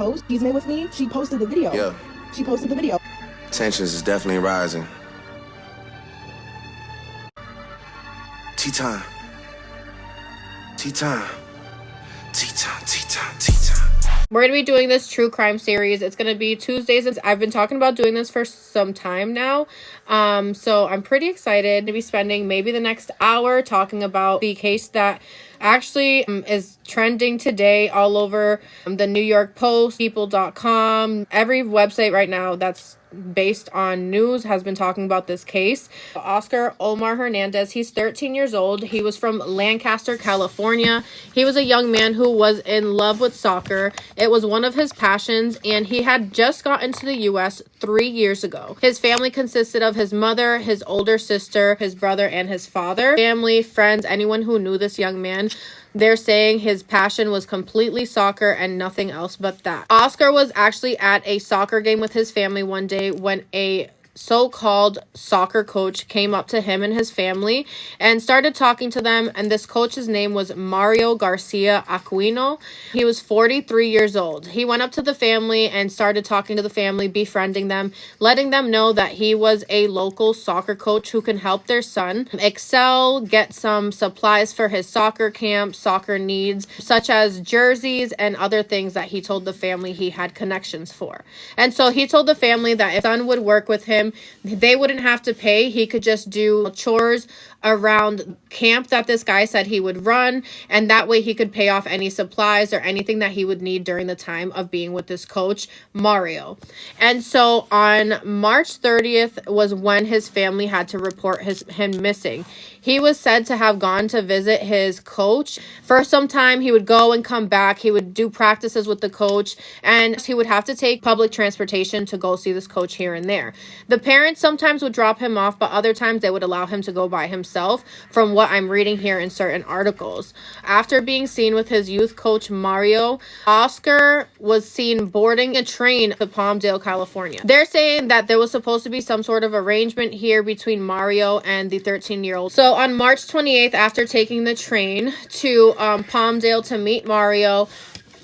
post Chisme with me, she posted the video. Yeah. She posted the video. Tensions is definitely rising. Tea time. Tea time. Tea time, tea time, tea time. We're going to be doing this true crime series. It's going to be Tuesdays. I've been talking about doing this for some time now. So I'm pretty excited to be spending maybe the next hour talking about the case that actually is trending today all over the New York Post, people.com. Every website right now that's based on news has been talking about this case. Oscar Omar Hernandez, he's 13 years old. He was from Lancaster, California. He was a young man who was in love with soccer. It was one of his passions, and he had just gotten to the U.S. 3 years ago. His family consisted of his mother, his older sister, his brother, and his father. Family, friends, anyone who knew this young man, they're saying his passion was completely soccer and nothing else but that. Oscar was actually at a soccer game with his family one day when a so-called soccer coach came up to him and his family and started talking to them, and this coach's name was Mario Garcia Aquino. He was 43 years old. He went up to the family and started talking to the family, befriending them, letting them know that he was a local soccer coach who can help their son excel, get some supplies for his soccer camp, soccer needs, such as jerseys and other things that he told the family he had connections for. And so he told the family that if son would work with him, they wouldn't have to pay. He could just do chores around camp that this guy said he would run, and that way he could pay off any supplies or anything that he would need during the time of being with this coach, Mario. And so on March 30th was when his family had to report him missing. He was said to have gone to visit his coach. For some time, he would go and come back. He would do practices with the coach, and he would have to take public transportation to go see this coach here and there. The parents sometimes would drop him off, but other times they would allow him to go by himself, from what I'm reading here in certain articles. After being seen with his youth coach, Mario, Oscar was seen boarding a train to Palmdale, California. They're saying that there was supposed to be some sort of arrangement here between Mario and the 13-year-old. So on March 28th, after taking the train to Palmdale to meet Mario,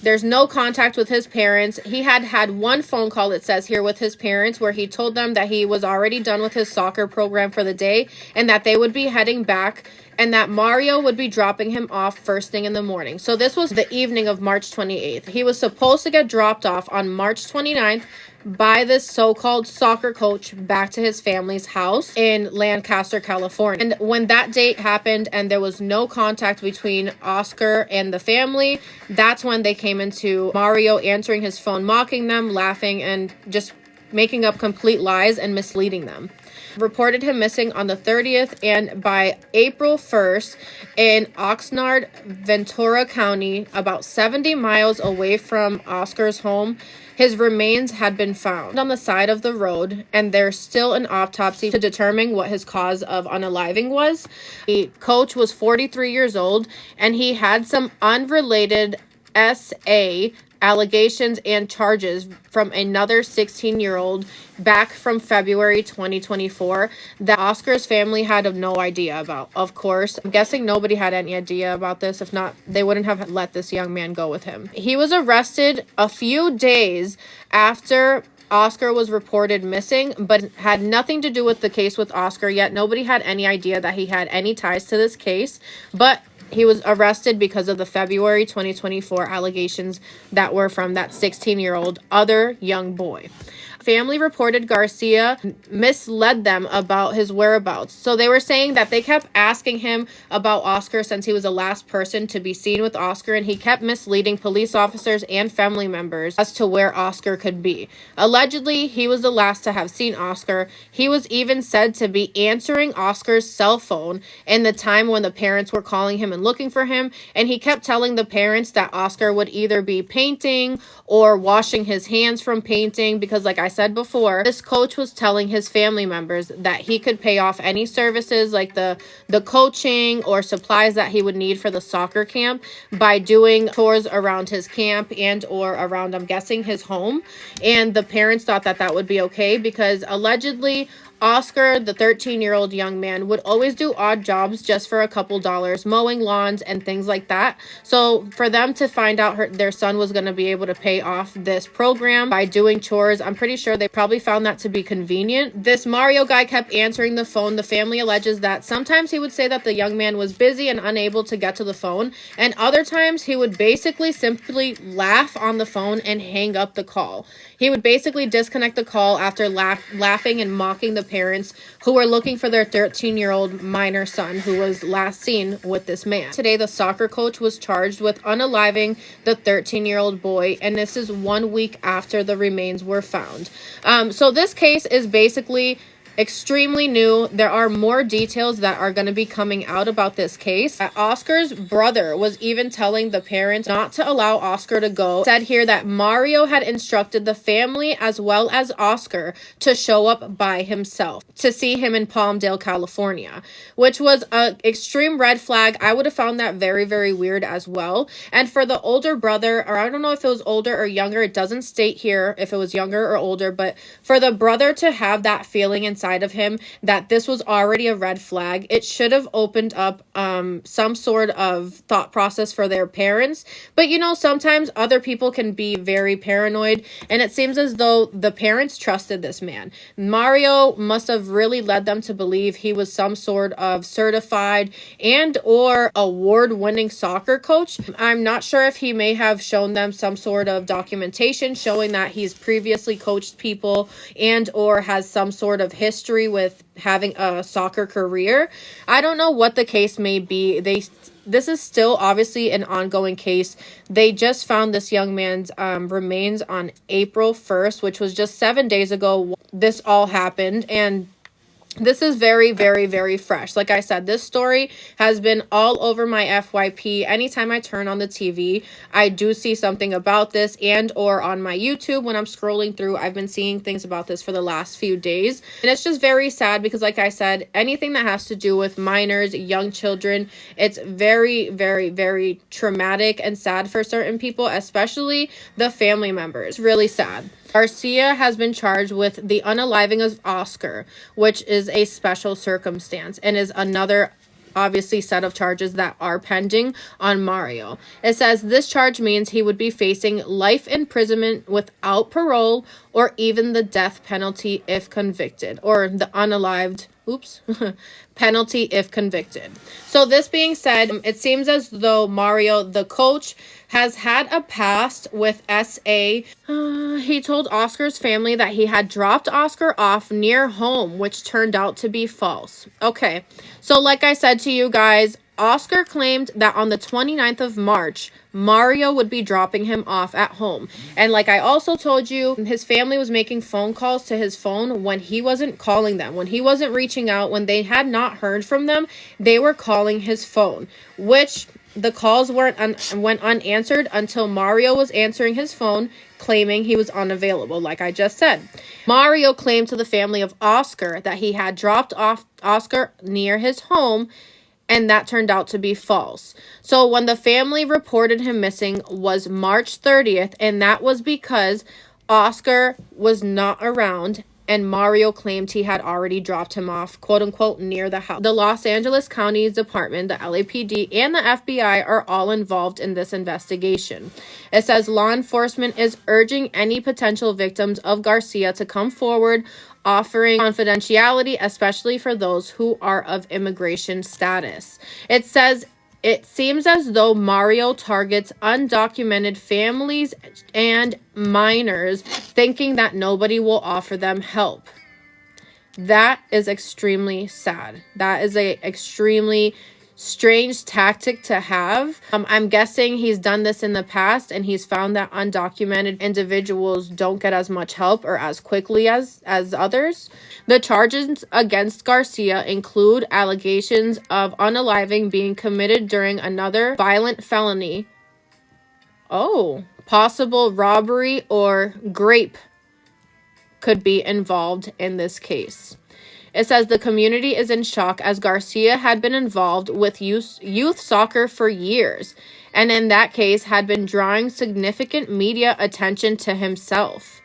there's no contact with his parents. He had one phone call, it says here, with his parents, where he told them that he was already done with his soccer program for the day and that they would be heading back, and that Mario would be dropping him off first thing in the morning. So this was the evening of March 28th. He was supposed to get dropped off on March 29th by this so-called soccer coach back to his family's house in Lancaster, California. And when that date happened and there was no contact between Oscar and the family, that's when they came into Mario answering his phone, mocking them, laughing, and just making up complete lies and misleading them. Reported him missing on the 30th, and by April 1st in Oxnard, Ventura County, about 70 miles away from Oscar's home, his remains had been found on the side of the road, and there's still an autopsy to determine what his cause of unaliving was. The coach was 43 years old, and he had some unrelated SA allegations and charges from another 16-year-old back from February 2024 that Oscar's family had no idea about. Of course, I'm guessing nobody had any idea about this. If not, they wouldn't have let this young man go with him. He was arrested a few days after Oscar was reported missing, but had nothing to do with the case with Oscar yet. Nobody had any idea that he had any ties to this case, but he was arrested because of the February 2024 allegations that were from that 16-year-old other young boy. Family reported Garcia misled them about his whereabouts. So they were saying that they kept asking him about Oscar since he was the last person to be seen with Oscar, and he kept misleading police officers and family members as to where Oscar could be. Allegedly, he was the last to have seen Oscar. He was even said to be answering Oscar's cell phone in the time when the parents were calling him and looking for him, and he kept telling the parents that Oscar would either be painting or washing his hands from painting, because like I said before, this coach was telling his family members that he could pay off any services like the coaching or supplies that he would need for the soccer camp by doing chores around his camp and or around, I'm guessing, his home. And the parents thought that that would be okay because allegedly Oscar, the 13-year-old young man, would always do odd jobs just for a couple dollars, mowing lawns and things like that. So for them to find out their son was going to be able to pay off this program by doing chores, I'm pretty sure they probably found that to be convenient. This Mario guy kept answering the phone. The family alleges that sometimes he would say that the young man was busy and unable to get to the phone, and other times he would basically simply laugh on the phone and hang up the call. He would basically disconnect the call after laughing and mocking the parents who were looking for their 13-year-old minor son who was last seen with this man. Today, the soccer coach was charged with unaliving the 13-year-old boy, and this is 1 week after the remains were found. So this case is basically extremely new. There are more details that are going to be coming out about this case. Oscar's brother was even telling the parents not to allow Oscar to go. Said here that Mario had instructed the family as well as Oscar to show up by himself to see him in Palmdale, California, which was an extreme red flag. I would have found that very, very weird as well. And for the older brother, or I don't know if it was older or younger, it doesn't state here if it was younger or older, but for the brother to have that feeling inside of him that this was already a red flag, it should have opened up some sort of thought process for their parents. But you know, sometimes other people can be very paranoid, and it seems as though the parents trusted this man. Mario must have really led them to believe he was some sort of certified and or award-winning soccer coach. I'm not sure if he may have shown them some sort of documentation showing that he's previously coached people and or has some sort of history with having a soccer career. I don't know what the case may be. This is still obviously an ongoing case. They just found this young man's remains on April 1st, which was just 7 days ago. This all happened, and this is very, very, very fresh. Like I said, this story has been all over my FYP. Anytime I turn on the TV, I do see something about this, and or on my YouTube when I'm scrolling through, I've been seeing things about this for the last few days. And it's just very sad because, like I said, anything that has to do with minors, young children, it's very, very, very traumatic and sad for certain people, especially the family members. It's really sad. Garcia has been charged with the unaliving of Oscar, which is a special circumstance and is another obviously set of charges that are pending on Mario. It says this charge means he would be facing life imprisonment without parole or even the death penalty if convicted, or the unalived penalty if convicted. So this being said, it seems as though Mario, the coach, has had a past with SA. He told Oscar's family that he had dropped Oscar off near home, which turned out to be false. Okay, so like I said to you guys, Oscar claimed that on the 29th of March, Mario would be dropping him off at home. And like I also told you, his family was making phone calls to his phone when he wasn't calling them, when he wasn't reaching out, when they had not heard from them, they were calling his phone, which the calls went unanswered until Mario was answering his phone, claiming he was unavailable, like I just said. Mario claimed to the family of Oscar that he had dropped off Oscar near his home, and that turned out to be false. So when the family reported him missing was March 30th, and that was because Oscar was not around and Mario claimed he had already dropped him off, quote unquote, near the house. The Los Angeles County Department, the LAPD, and the FBI are all involved in this investigation. It says law enforcement is urging any potential victims of Garcia to come forward, offering confidentiality, especially for those who are of immigration status. It says it seems as though Mario targets undocumented families and minors, thinking that nobody will offer them help. That is extremely sad. That is a extremely strange tactic to have. I'm guessing he's done this in the past and he's found that undocumented individuals don't get as much help or as quickly as others. The charges against Garcia include allegations of unaliving being committed during another violent felony. Possible robbery or grape could be involved in this case. It says the community is in shock as Garcia had been involved with youth soccer for years, and in that case had been drawing significant media attention to himself.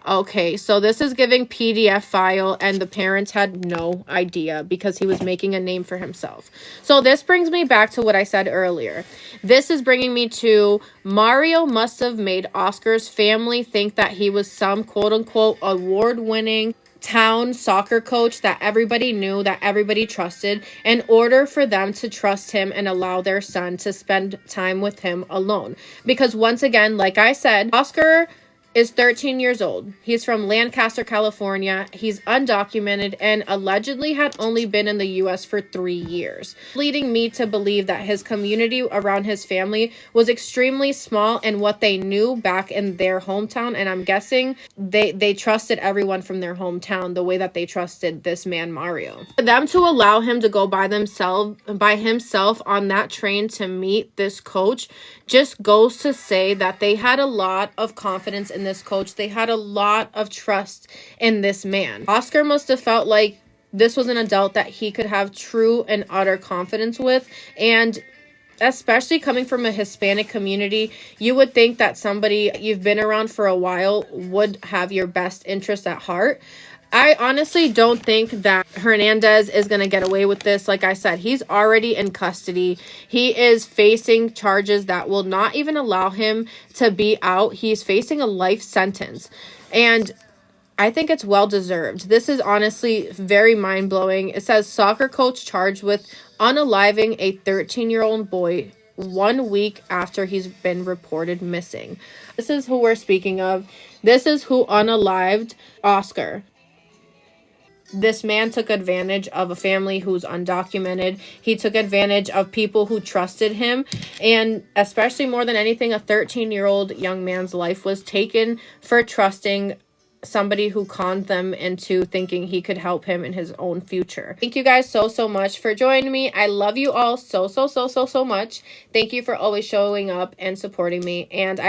Okay, so this is giving PDF file, and the parents had no idea because he was making a name for himself. So this brings me back to what I said earlier. This is bringing me to Mario must have made Oscar's family think that he was some quote-unquote award-winning town soccer coach that everybody knew, that everybody trusted, in order for them to trust him and allow their son to spend time with him alone. Because once again, like I said, Oscar is 13 years old. He's from Lancaster, California. He's undocumented and allegedly had only been in the US for 3 years, leading me to believe that his community around his family was extremely small and what they knew back in their hometown. And I'm guessing they trusted everyone from their hometown the way that they trusted this man, Mario. For them to allow him to go by himself on that train to meet this coach just goes to say that they had a lot of confidence in this coach. They had a lot of trust in this man. Oscar must have felt like this was an adult that he could have true and utter confidence with. And especially coming from a Hispanic community, you would think that somebody you've been around for a while would have your best interest at heart. I honestly don't think that Hernandez is going to get away with this. Like I said, he's already in custody. He is facing charges that will not even allow him to be out. He's facing a life sentence. And I think it's well deserved. This is honestly very mind-blowing. It says soccer coach charged with unaliving a 13-year-old boy 1 week after he's been reported missing. This is who we're speaking of. This is who unalived Oscar. This man took advantage of a family who's undocumented. He took advantage of people who trusted him. And especially more than anything, a 13-year-old young man's life was taken for trusting somebody who conned them into thinking he could help him in his own future. Thank you guys so much for joining me. I love you all so much. Thank you for always showing up and supporting me. And I